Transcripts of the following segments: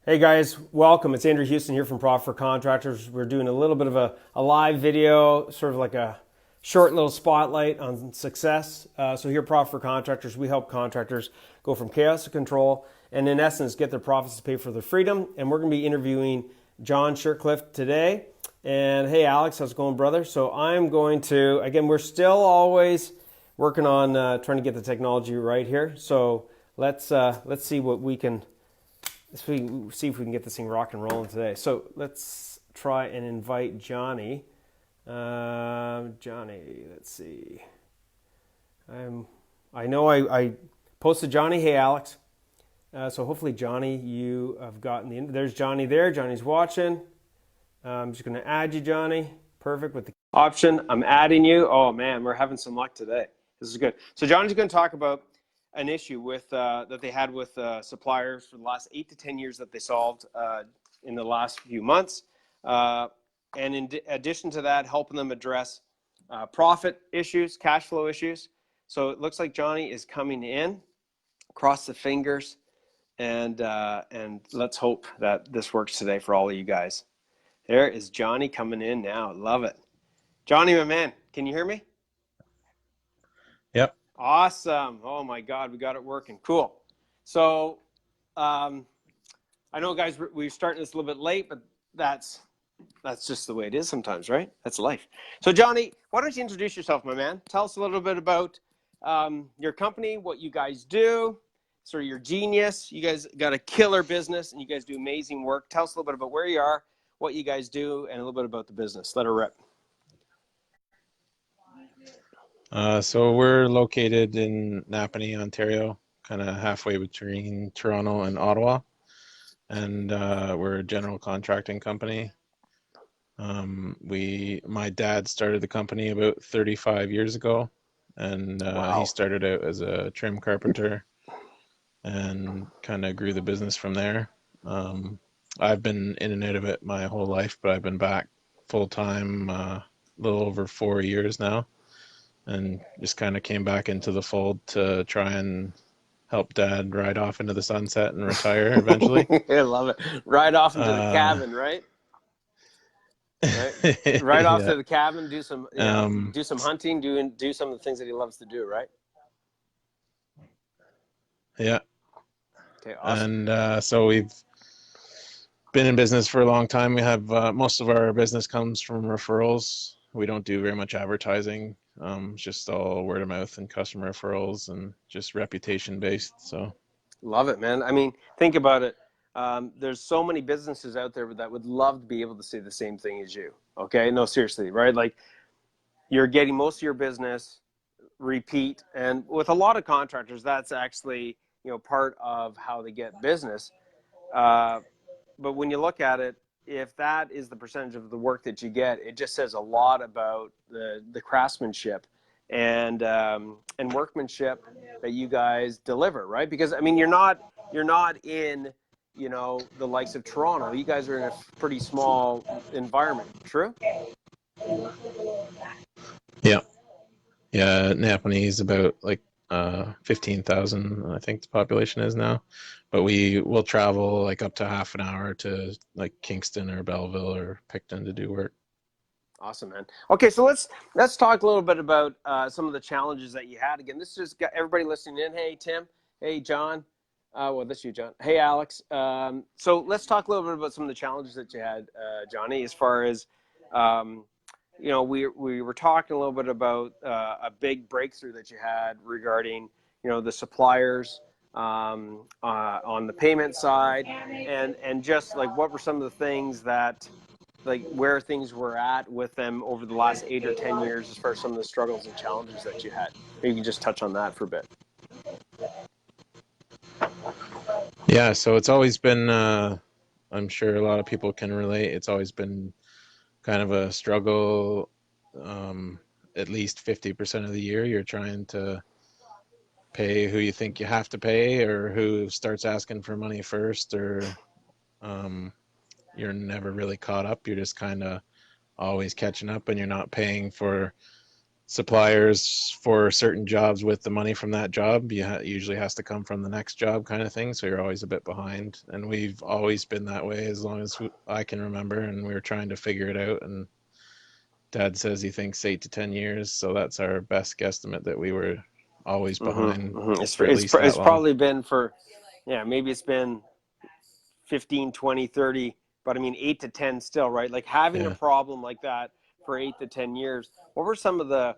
Hey guys, welcome. It's Andrew Houston here from Prob for Contractors. We're doing a little bit of a live video, sort of like a short little spotlight on success. So here at Prob for Contractors, we help contractors go from chaos to control and in essence get their profits to pay for their freedom. And we're going to be interviewing John Shurtleff today. And hey Alex, how's it going, brother? So I'm going to, again, we're still always working on trying to get the technology right here. So let's see what we can see if we can get this thing rock and rolling today. So let's try and invite Johnny. Johnny, let's see. I know I posted Johnny. Hey, Alex. So hopefully, Johnny, you have gotten there's Johnny there. Johnny's watching. I'm just going to add you, Johnny. Perfect with the option. I'm adding you. Oh, man, we're having some luck today. This is good. So Johnny's going to talk about an issue with that they had with suppliers for the last 8 to 10 years that they solved in the last few months. And in addition to that, helping them address profit issues, cash flow issues. So it looks like Johnny is coming in. Cross the fingers, and let's hope that this works today for all of you guys. There is Johnny coming in now. Love it. Johnny, my man, can you hear me? Yep. Awesome. Oh my God, we got it working. Cool. So I know, guys, we're starting this a little bit late, but that's just the way it is sometimes, right? That's life. So Johnny, why don't you introduce yourself, my man? Tell us a little bit about your company, what you guys do, sort of your genius. You guys got a killer business and you guys do amazing work. Tell us a little bit about where you are, what you guys do, and a little bit about the business. Let her rip. So we're located in Napanee, Ontario, kind of halfway between Toronto and Ottawa, and we're a general contracting company. My dad started the company about 35 years ago, and he Wow. started out as a trim carpenter and kind of grew the business from there. I've been in and out of it my whole life, but I've been back full time a little over 4 years now. And just kind of came back into the fold to try and help dad ride off into the sunset and retire eventually. I love it. Right off into the Uh, cabin, right? Right. Right off yeah. to the cabin, do some, Um, do some hunting, do some of the things that he loves to do, right? yeah. Okay, awesome. And so we've been in business for a long time. We have most of our business comes from referrals. We don't do very much advertising. It's just all word of mouth and customer referrals and just reputation based. So Love it, man. I mean, think about it. There's so many businesses out there that would love to be able to say the same thing as you. Okay, no, seriously, right? Like you're getting most of your business repeat, and with a lot of contractors, that's actually part of how they get business. Uh, but when you look at it, if that is the percentage of the work that you get, it just says a lot about the craftsmanship and workmanship that you guys deliver, right? Because I mean, you're not in the likes of Toronto. You guys are in a pretty small environment. True? yeah, yeah. Napanee is about like 15,000, I think the population is now. But we will travel like up to half an hour to like Kingston or Belleville or Picton to do work. Awesome, man. Okay, so let's talk a little bit about some of the challenges that you had. Again, this is got everybody listening in. Hey, Tim. Hey, John. Well, this is you, John. Hey, Alex. So let's talk a little bit about some of the challenges that you had, Johnny, as far as um, we were talking a little bit about a big breakthrough that you had regarding the suppliers on the payment side, and just like what were some of the things that like where things were at with them over the last 8 or 10 years as far as some of the struggles and challenges that you had. Maybe you can just touch on that for a bit. Yeah, so it's always been, I'm sure a lot of people can relate. It's always been kind of a struggle. Um, at least 50% of the year, you're trying to pay who you think you have to pay, or who starts asking for money first, or um, you're never really caught up. You're just kind of always catching up, and you're not paying for suppliers for certain jobs with the money from that job. Usually has to come from the next job kind of thing. So you're always a bit behind. And we've always been that way as long as I can remember. And we were trying to figure it out. And Dad says he thinks 8 to 10 years. So that's our best guesstimate, that we were always behind for at least that It's long. probably been for, yeah, maybe it's been 15, 20, 30, but I mean, 8 to 10 still, right? Like having a Yeah. problem like that for 8 to 10 years, what were some of the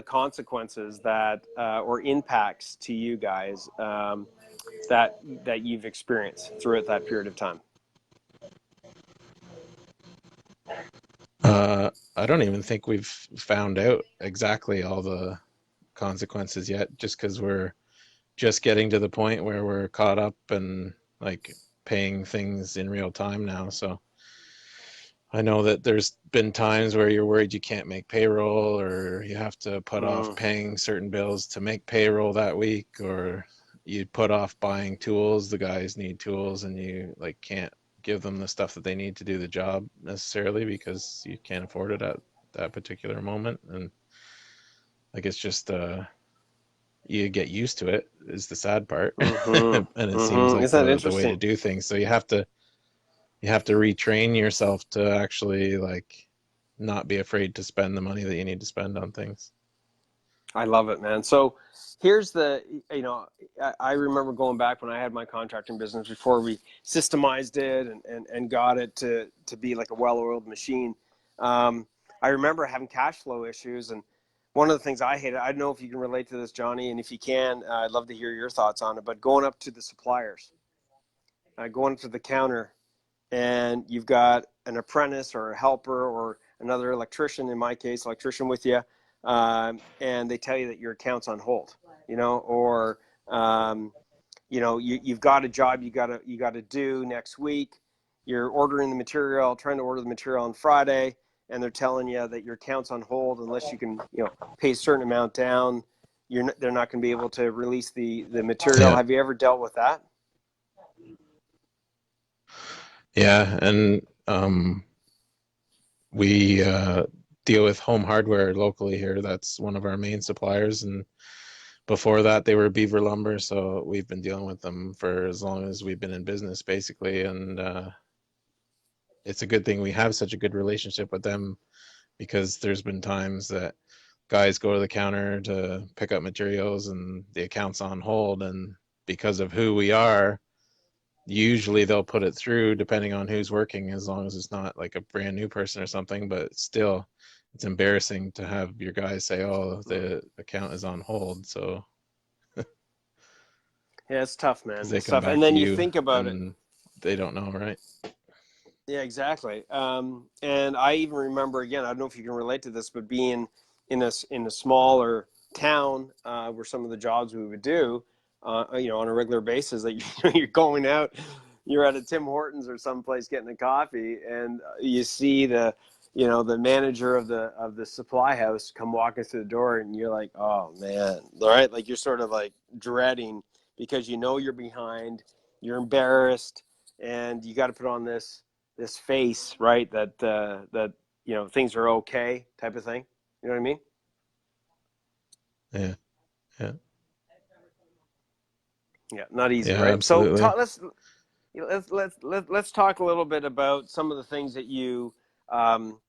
consequences that, or impacts to you guys, that you've experienced throughout that period of time? I don't even think we've found out exactly all the consequences yet, just because we're just getting to the point where we're caught up and like paying things in real time now. So I know that there's been times where you're worried you can't make payroll, or you have to put off Mm, paying certain bills to make payroll that week, or you put off buying tools. The guys need tools and you like can't give them the stuff that they need to do the job necessarily because you can't afford it at that particular moment. And like it's just you get used to it is the sad part. And it seems like Isn't that the way to interesting? do things. So you have to retrain yourself to actually like not be afraid to spend the money that you need to spend on things. I love it, man. So here's the, I remember going back when I had my contracting business before we systemized it and got it to be like a well-oiled machine. Um, I remember having cash flow issues. And one of the things I hated, I don't know if you can relate to this, Johnny, and if you can, I'd love to hear your thoughts on it, but going up to the suppliers, going up to the counter, and you've got an apprentice or a helper or another electrician, in my case, electrician with you, and they tell you that your account's on hold, or you've got a job you got to do next week. You're ordering the material, trying to order the material on Friday, and they're telling you that your account's on hold unless you can, pay a certain amount down. They're not going to be able to release the material. Yeah. Have you ever dealt with that? Yeah. And we deal with Home Hardware locally here. That's one of our main suppliers. And before that, they were Beaver Lumber. So we've been dealing with them for as long as we've been in business, basically. And it's a good thing we have such a good relationship with them, because there's been times that guys go to the counter to pick up materials and the account's on hold. And because of who we are, usually they'll put it through depending on who's working, as long as it's not like a brand new person or something. But still, it's embarrassing to have your guys say, oh, the account is on hold. So Yeah, it's tough, because man. they It's come tough. back And to then you you think about it. and they don't know, right? Yeah, exactly. And I even remember, again, I don't know if you can relate to this, but being in a smaller town, where some of the jobs we would do, on a regular basis, that you're going out, you're at a Tim Hortons or someplace getting a coffee, and you see the manager of the supply house come walking through the door, and you're like, oh man, all right, like you're sort of like dreading because you're behind, you're embarrassed, and you got to put on this face, right? That things are okay, type of thing. You know what I mean? Yeah. Yeah. Yeah, not easy, Yeah, right? So absolutely. let's talk a little bit about some of the things that um,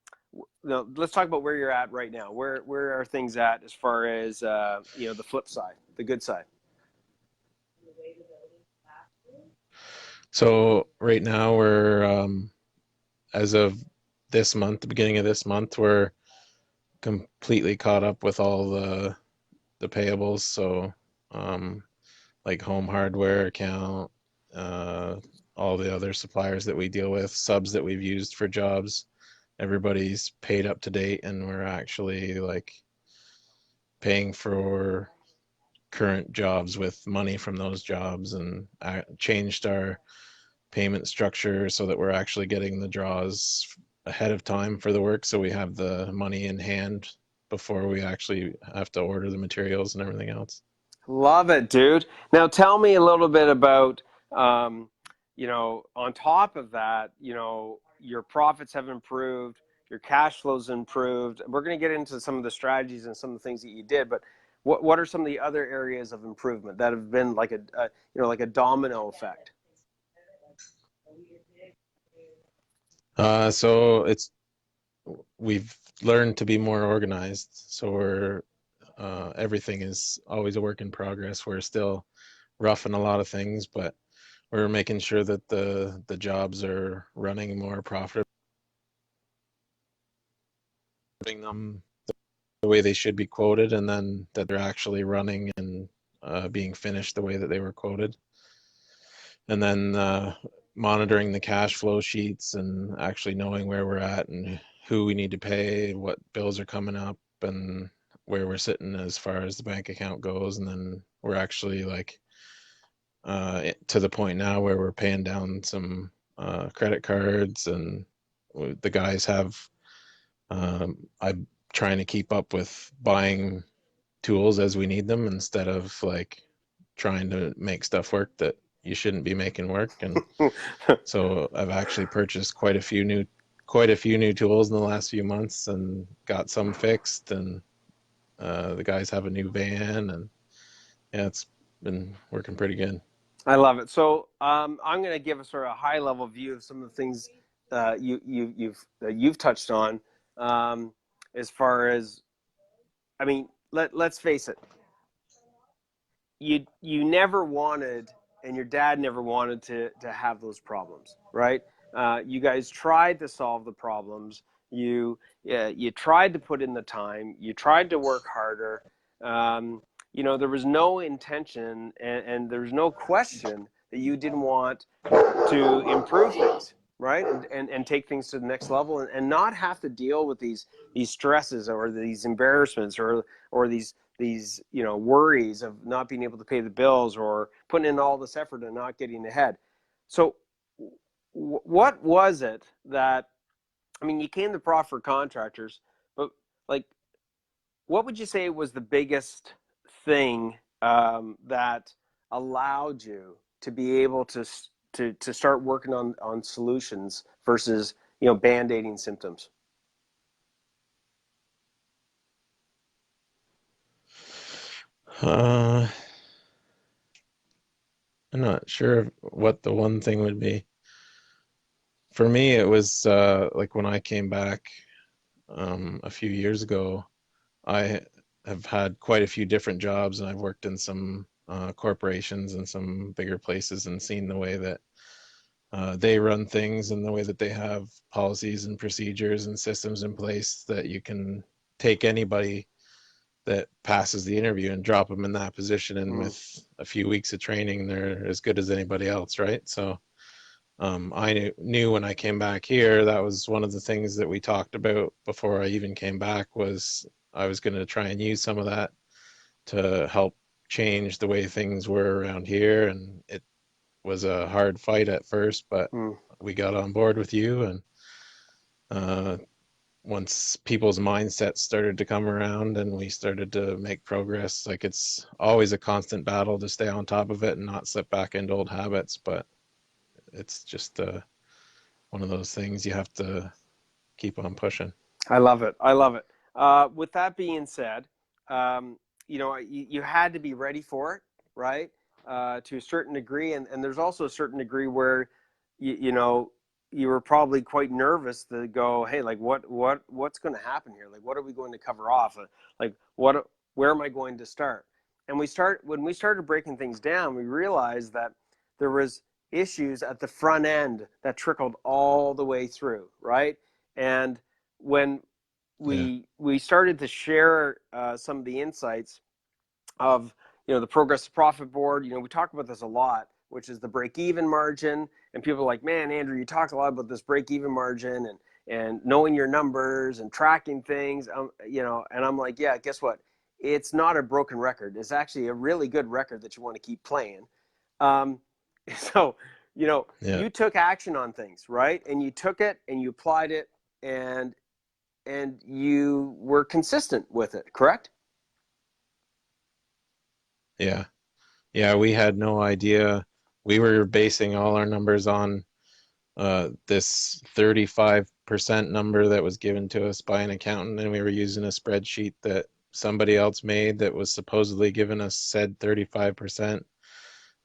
let's talk about where you're at right now. Where are things at as far as the flip side, the good side? So right now we're as of this month, the beginning of this month, we're completely caught up with all the payables. So um like Home Hardware account, uh all the other suppliers that we deal with, subs that we've used for jobs, everybody's paid up to date, and we're actually like paying for current jobs with money from those jobs, and changed our payment structure so that we're actually getting the draws ahead of time for the work, so we have the money in hand before we actually have to order the materials and everything else. Love it, dude. Now tell me a little bit about, on top of that, your profits have improved, your cash flows improved. We're going to get into some of the strategies and some of the things that you did, but what are some of the other areas of improvement that have been like like a domino effect? So we've learned to be more organized. So everything is always a work in progress. We're still roughing a lot of things, but we're making sure that the jobs are running more profitably, them the way they should be quoted, and then that they're actually running and being finished the way that they were quoted. And then monitoring the cash flow sheets and actually knowing where we're at and who we need to pay, what bills are coming up, and where we're sitting as far as the bank account goes. And then we're actually like to the point now where we're paying down some credit cards, and the guys have I'm trying to keep up with buying tools as we need them instead of like trying to make stuff work that you shouldn't be making work. And so I've actually purchased quite a few new tools in the last few months and got some fixed, and the guys have a new van, and yeah, it's been working pretty good. I love it. So I'm going to give a sort of high level view of some of the things you've touched on. As far as, I mean, let's face it, you never wanted, and your dad never wanted to have those problems, right? You guys tried to solve the problems. You tried to put in the time. You tried to work harder. There was no intention, and there was no question that you didn't want to improve things, right? And take things to the next level, and not have to deal with these stresses or these embarrassments or these worries of not being able to pay the bills or putting in all this effort and not getting ahead. So what was it that, I mean, you came to Prob for contractors, but like, what would you say was the biggest thing that allowed you to be able to start working on solutions versus band-aiding symptoms? I'm not sure what the one thing would be. For me, it was like when I came back a few years ago. I have had quite a few different jobs, and I've worked in some corporations and some bigger places, and seen the way that they run things and the way that they have policies and procedures and systems in place that you can take anybody that passes the interview and drop them in that position, and with a few weeks of training, they're as good as anybody else, right? So I knew when I came back here, that was one of the things that we talked about before I even came back, was I was going to try and use some of that to help change the way things were around here. And it was a hard fight at first, but we got on board with you. And once people's mindsets started to come around and we started to make progress, like, it's always a constant battle to stay on top of it and not slip back into old habits. But it's just one of those things you have to keep on pushing. I love it. I love it. With that being said, you had to be ready for it, right? To a certain degree, and there's also a certain degree where you were probably quite nervous to go, hey, like what's going to happen here? Like, what are we going to cover off? Like, where am I going to start? And when we started breaking things down, we realized that there was issues at the front end that trickled all the way through, right? And when we started to share some of the insights of the progressive profit board, we talk about this a lot, which is the break-even margin. And people are like, man, Andrew, you talk a lot about this break-even margin and knowing your numbers and tracking things, and I'm like, yeah, guess what? It's not a broken record. It's actually a really good record that you want to keep playing. So, you took action on things, right? And you took it and you applied it, and you were consistent with it, correct? Yeah, we had no idea. We were basing all our numbers on this 35% number that was given to us by an accountant, and we were using a spreadsheet that somebody else made that was supposedly giving us said 35%.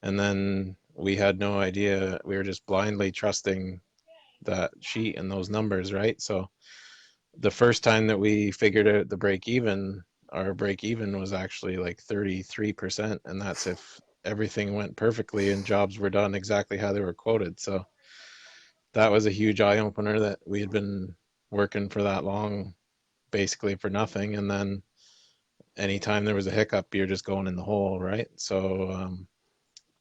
And then we had no idea. We were just blindly trusting that sheet and those numbers, right? So the first time that we figured out the break even, our break even was actually like 33%. And that's if everything went perfectly and jobs were done exactly how they were quoted. So that was a huge eye opener that we had been working for that long, basically for nothing. And then anytime there was a hiccup, you're just going in the hole, right? So,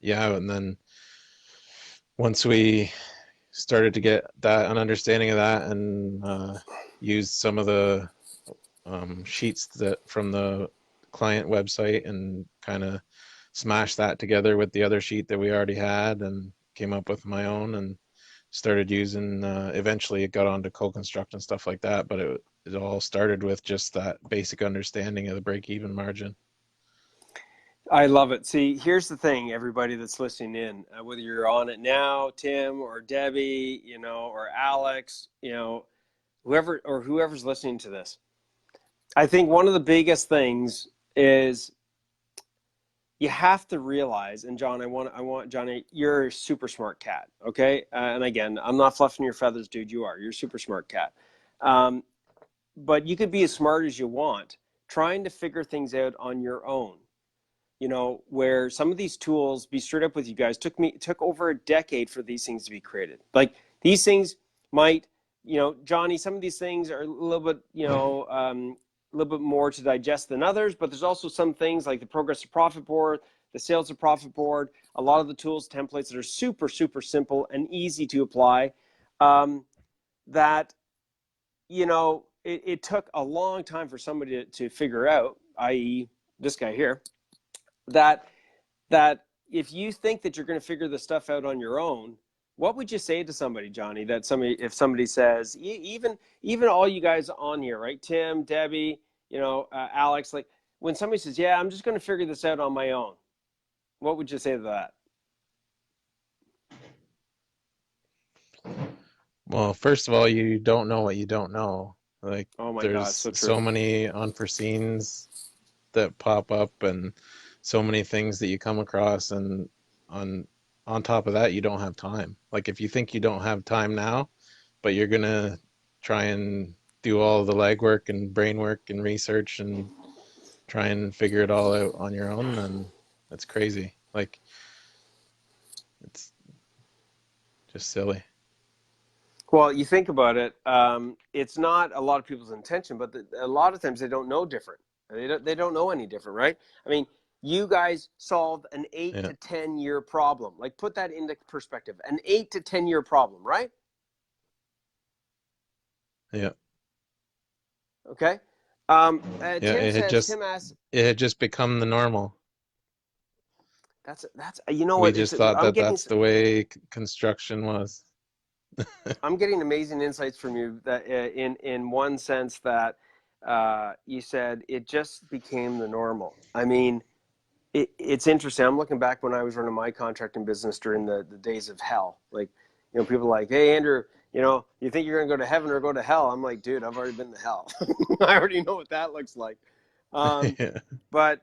yeah. And then once we started to get that an understanding of that and used some of the sheets that from the client website and kind of smashed that together with the other sheet that we already had and came up with my own and started using eventually it got onto co-construct and stuff like that, but it all started with just that basic understanding of the break-even margin. I love it. See, here's the thing, everybody that's listening in, whether you're on it now, Tim or Debbie, or Alex, whoever's listening to this. I think one of the biggest things is you have to realize, and John, I want Johnny, you're a super smart cat, okay? And again, I'm not fluffing your feathers, dude. You're a super smart cat. But you could be as smart as you want, trying to figure things out on your own. Where some of these tools, be straight up with you guys, took over a decade for these things to be created. Like these things might, Johnny, some of these things are a little bit, a little bit more to digest than others, but there's also some things like the progressive profit board, the sales to profit board, a lot of the tools, templates that are super, super simple and easy to apply, that, it took a long time for somebody to figure out, i.e. this guy here, that if you think that you're going to figure this stuff out on your own, what would you say to somebody, Johnny, if somebody says, even all you guys on here, right? Tim, Debbie, Alex, like when somebody says, yeah, I'm just going to figure this out on my own, what would you say to that? Well, first of all, you don't know what you don't know. Like Oh my God, there's so true. so many unforeseens that pop up and so many things that you come across, and on top of that you don't have time. Like if you think you don't have time now, but you're gonna try and do all the legwork and brain work and research and try and figure it all out on your own, then that's crazy. Like it's just silly. Well, you think about it, it's not a lot of people's intention, but a lot of times they don't know different. They don't know any different, right? I mean, you guys solved an 8 Yeah. to 10 year problem. Like put that into perspective, an 8 to 10 year problem, right? Yeah. Okay. Yeah, Tim asks, it had just become the normal. that's, you know We what, just thought I'm that getting, that's the way construction was. I'm getting amazing insights from you that in one sense that you said it just became the normal. I mean, it's interesting. I'm looking back when I was running my contracting business during the days of hell. Like, people are like, hey, Andrew, you think you're going to go to heaven or go to hell? I'm like, dude, I've already been to hell. I already know what that looks like. Yeah. But,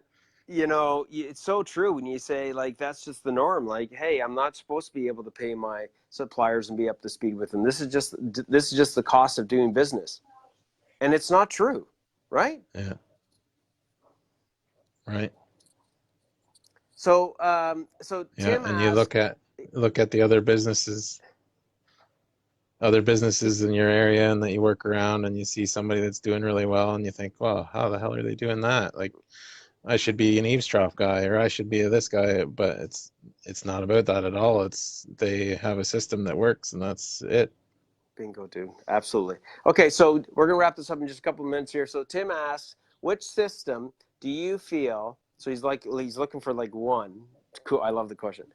it's so true when you say, like, that's just the norm. Like, hey, I'm not supposed to be able to pay my suppliers and be up to speed with them. This is just the cost of doing business. And it's not true, right? Yeah. Right. So Yeah, Tim and you asked, look at the other businesses in your area and that you work around, and you see somebody that's doing really well and you think, well, how the hell are they doing that? Like I should be an eavesdrop guy or I should be this guy, but it's not about that at all. It's they have a system that works and that's it. bingo, dude. Absolutely. Okay, so we're going to wrap this up in just a couple of minutes here. So Tim asks, which system do you feel, so he's looking for like one. Cool. I love the question.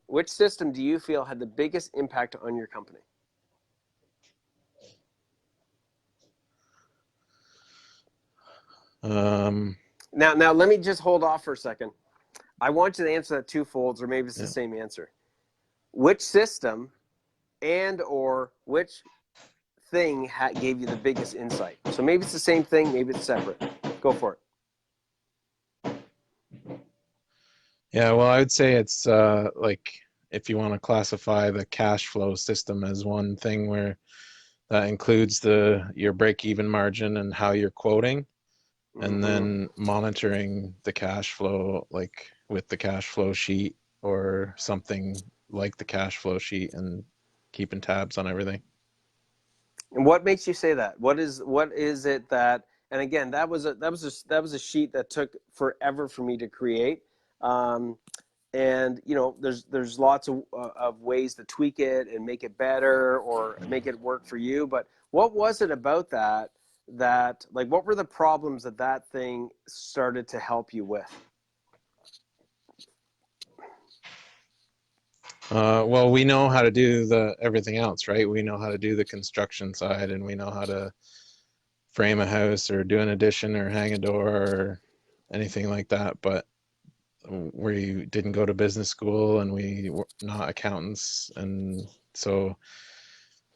Which system do you feel had the biggest impact on your company? Um, Now let me just hold off for a second. I want you to answer that twofolds, or maybe it's the yeah. same answer. Which system or which thing gave you the biggest insight? So maybe it's the same thing, maybe it's separate. Go for it. Yeah, well, I would say it's like if you want to classify the cash flow system as one thing where that includes your break-even margin and how you're quoting, and then monitoring the cash flow, like with the cash flow sheet or something like the cash flow sheet, and keeping tabs on everything. And what makes you say that? What is it that? And again, that was a sheet that took forever for me to create. And there's lots of ways to tweak it and make it better or make it work for you. But what was it about that like, what were the problems that thing started to help you with? Well, we know how to do everything else, right? We know how to do the construction side, and we know how to frame a house or do an addition or hang a door or anything like that. But we didn't go to business school, and we were not accountants, and so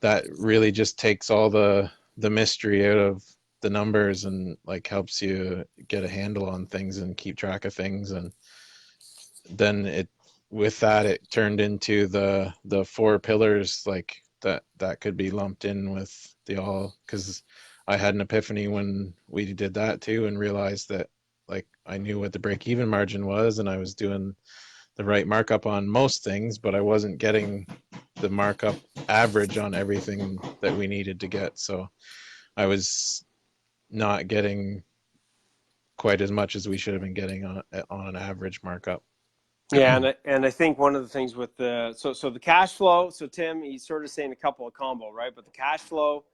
that really just takes all the mystery out of the numbers and like helps you get a handle on things and keep track of things. And then it turned into the four pillars, like that could be lumped in with the all, because I had an epiphany when we did that too, and realized that like I knew what the break-even margin was, and I was doing the right markup on most things, but I wasn't getting the markup average on everything that we needed to get. So I was not getting quite as much as we should have been getting on an average markup. Yeah, and I think one of the things with the cash flow. So Tim, he's sort of saying a couple of combo, right? But the cash flow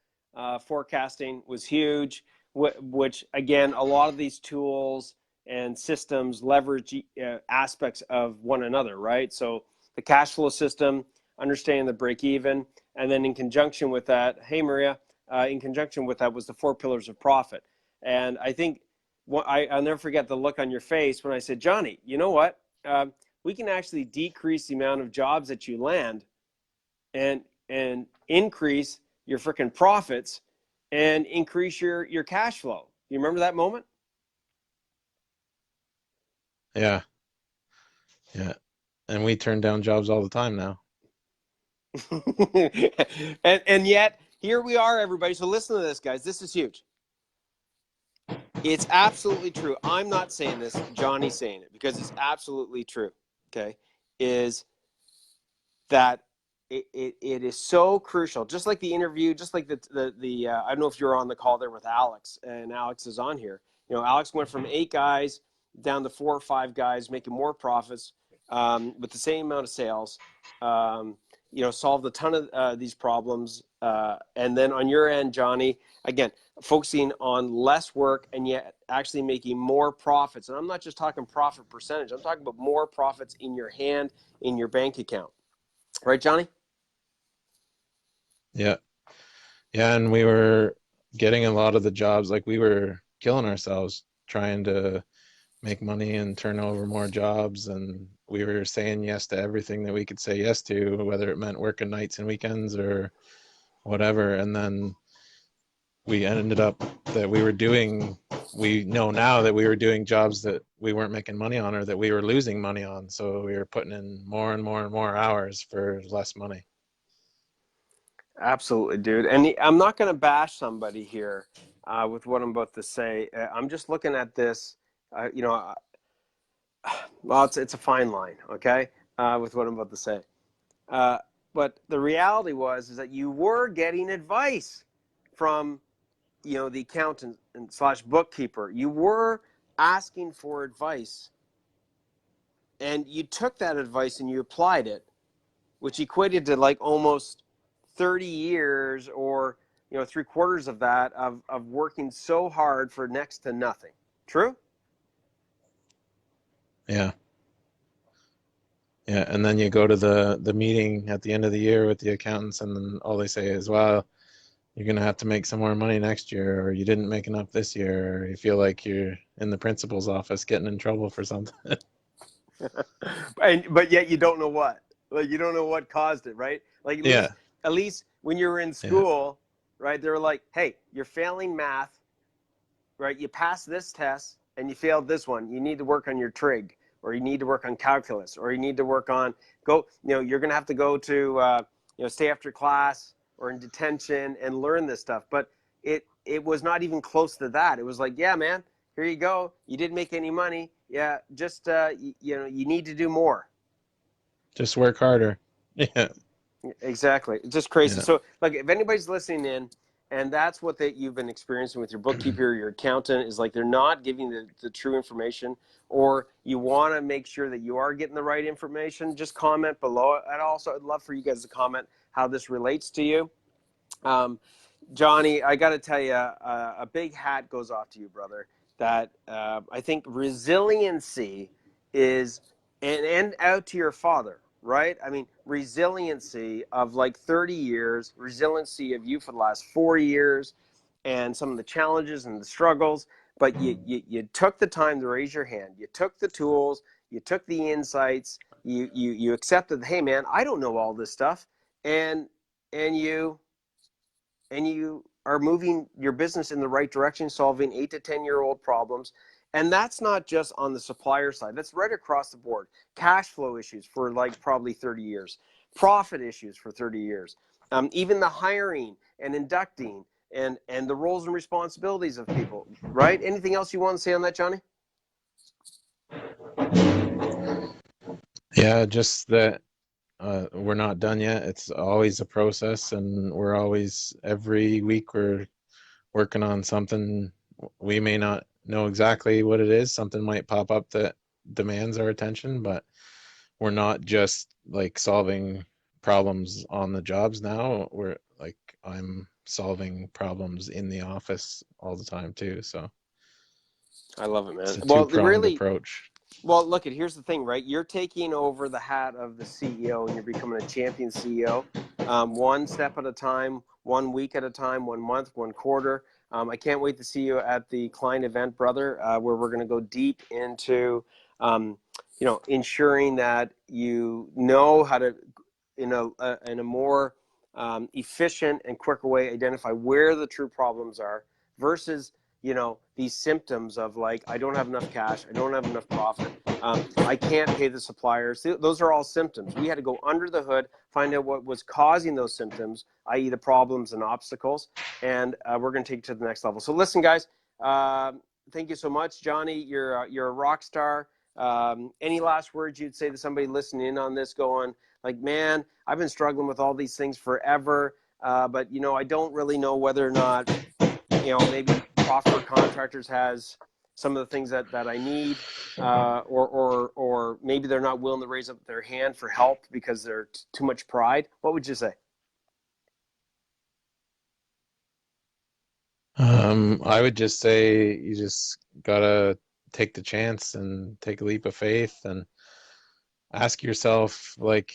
forecasting was huge, which again, a lot of these tools and systems leverage aspects of one another, right? So the cash flow system, understanding the break even, and then in conjunction with that, hey Maria, in conjunction with that was the four pillars of profit. And I think I'll never forget the look on your face when I said, Johnny, you know what? We can actually decrease the amount of jobs that you land and increase your freaking profits and increase your cash flow. You remember that moment? Yeah. And we turn down jobs all the time now. and yet here we are, everybody. So listen to this, guys. This is huge. It's absolutely true. I'm not saying this, Johnny's saying it, because it's absolutely true. Okay, is that it is so crucial. Just like the interview, just like the I don't know if you're on the call there with Alex, and Alex is on here. Alex went from 8 guys down to 4 or 5 guys, making more profits with the same amount of sales. Solved a ton of these problems. And then on your end, Johnny, again, focusing on less work and yet actually making more profits. And I'm not just talking profit percentage. I'm talking about more profits in your hand, in your bank account. Right, Johnny? Yeah. And we were getting a lot of the jobs, like we were killing ourselves trying to make money and turn over more jobs, and we were saying yes to everything that we could say yes to, whether it meant working nights and weekends or whatever. And then we ended up that we know now that we were doing jobs that we weren't making money on, or that we were losing money on. So we were putting in more and more and more hours for less money. Absolutely, dude. And I'm not going to bash somebody here with what I'm about to say. I'm just looking at this, well, it's a fine line, okay, with what I'm about to say. But the reality is that you were getting advice from, the accountant and / bookkeeper. You were asking for advice, and you took that advice and you applied it, which equated to like almost 30 years or 3/4 of that of working so hard for next to nothing. True? Yeah. And then you go to the meeting at the end of the year with the accountants, and then all they say is, well, you're going to have to make some more money next year, or you didn't make enough this year, or you feel like you're in the principal's office getting in trouble for something. But yet you don't know what. Like, you don't know what caused it, right? Like, Yeah. at least when you were in Yeah. school, right? They were like, hey, you're failing math, right? You passed this test and you failed this one. You need to work on your trig, or you need to work on calculus, or you need to work on you're going to have to go to, stay after class or in detention and learn this stuff. But it was not even close to that. It was like, yeah, man, here you go. You didn't make any money. Yeah. Just, you need to do more. Just work harder. Yeah. Exactly. It's just crazy. Yeah. So, like, if anybody's listening in, and that's what you've been experiencing with your bookkeeper, your accountant, is like they're not giving the true information, or you want to make sure that you are getting the right information, just comment below. And also, I'd love for you guys to comment how this relates to you. Johnny, I got to tell you, a big hat goes off to you, brother. That I think resiliency is, and out to your father, right? I mean, resiliency of like 30 years, resiliency of you for the last 4 years, and some of the challenges and the struggles. But you took the time to raise your hand. You took the tools. You took the insights. You accepted, hey, man, I don't know all this stuff, and you are moving your business in the right direction, solving 8 to 10-year-old problems. And that's not just on the supplier side. That's right across the board. Cash flow issues for like probably 30 years. Profit issues for 30 years. Even the hiring and inducting and the roles and responsibilities of people, right? Anything else you want to say on that, Johnny? Yeah, just that we're not done yet. It's always a process, and we're always, every week, we're working on something. We may not know exactly what it is. Something might pop up that demands our attention, but we're not just like solving problems on the jobs now. We're like, I'm solving problems in the office all the time too. So I love it, it's man. a Well, two-pronged really, approach. well, look, here's the thing, right? You're taking over the hat of the CEO, and you're becoming a champion CEO, one step at a time, 1 week at a time, 1 month, 1 quarter. I can't wait to see you at the client event, brother, where we're going to go deep into, ensuring that you know how to, in a more efficient and quicker way, identify where the true problems are versus these symptoms of like, I don't have enough cash, I don't have enough profit, I can't pay the suppliers. Those are all symptoms. We had to go under the hood, find out what was causing those symptoms, i.e. the problems and obstacles, and we're going to take it to the next level. So listen, guys, thank you so much. Johnny, you're a rock star. Any last words you'd say to somebody listening in on this, going like, man, I've been struggling with all these things forever, but I don't really know whether or not maybe Prob for Contractors has some of the things that I need, or maybe they're not willing to raise up their hand for help because they're too much pride. What would you say? I would just say you just gotta take the chance and take a leap of faith and ask yourself, like,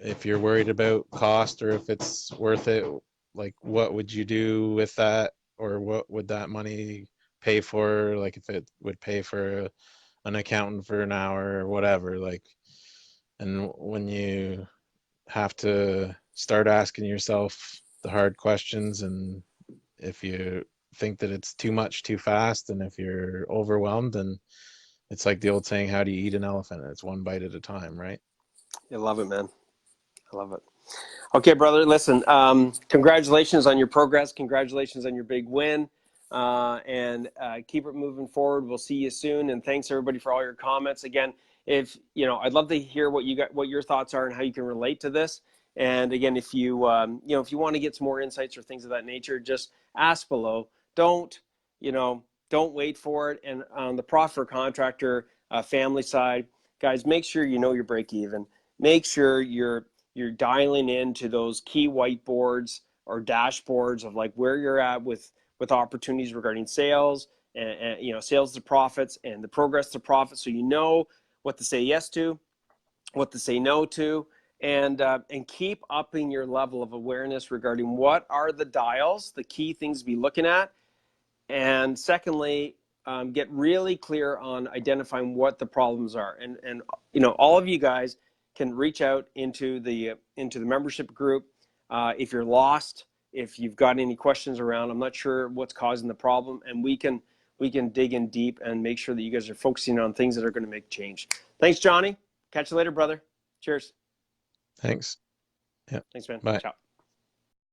if you're worried about cost or if it's worth it, like, what would you do with that, or what would that money pay for? Like, if it would pay for an accountant for an hour or whatever, like, and when you have to start asking yourself the hard questions, and if you think that it's too much too fast, and if you're overwhelmed, then it's like the old saying, how do you eat an elephant? It's one bite at a time, right? I love it, man. I love it. Okay, brother, listen, congratulations on your progress. Congratulations on your big win. And keep it moving forward. We'll see you soon. And thanks everybody for all your comments. Again, if I'd love to hear what your thoughts are and how you can relate to this. And again, if you if you want to get some more insights or things of that nature, just ask below. Don't wait for it. And on the Prob for Contractor family side, guys, make sure you know your break even. Make sure you're dialing into those key whiteboards or dashboards of like where you're at with opportunities regarding sales and sales to profits and the progress to profits, so you know what to say yes to, what to say no to, and keep upping your level of awareness regarding what are the dials, the key things to be looking at. And secondly, get really clear on identifying what the problems are. And all of you guys, can reach out into the membership group. If you're lost, if you've got any questions around, I'm not sure what's causing the problem, and we can dig in deep and make sure that you guys are focusing on things that are going to make change. Thanks, Johnny. Catch you later, brother. Cheers. Thanks. Yeah. Thanks, man. Bye. Ciao.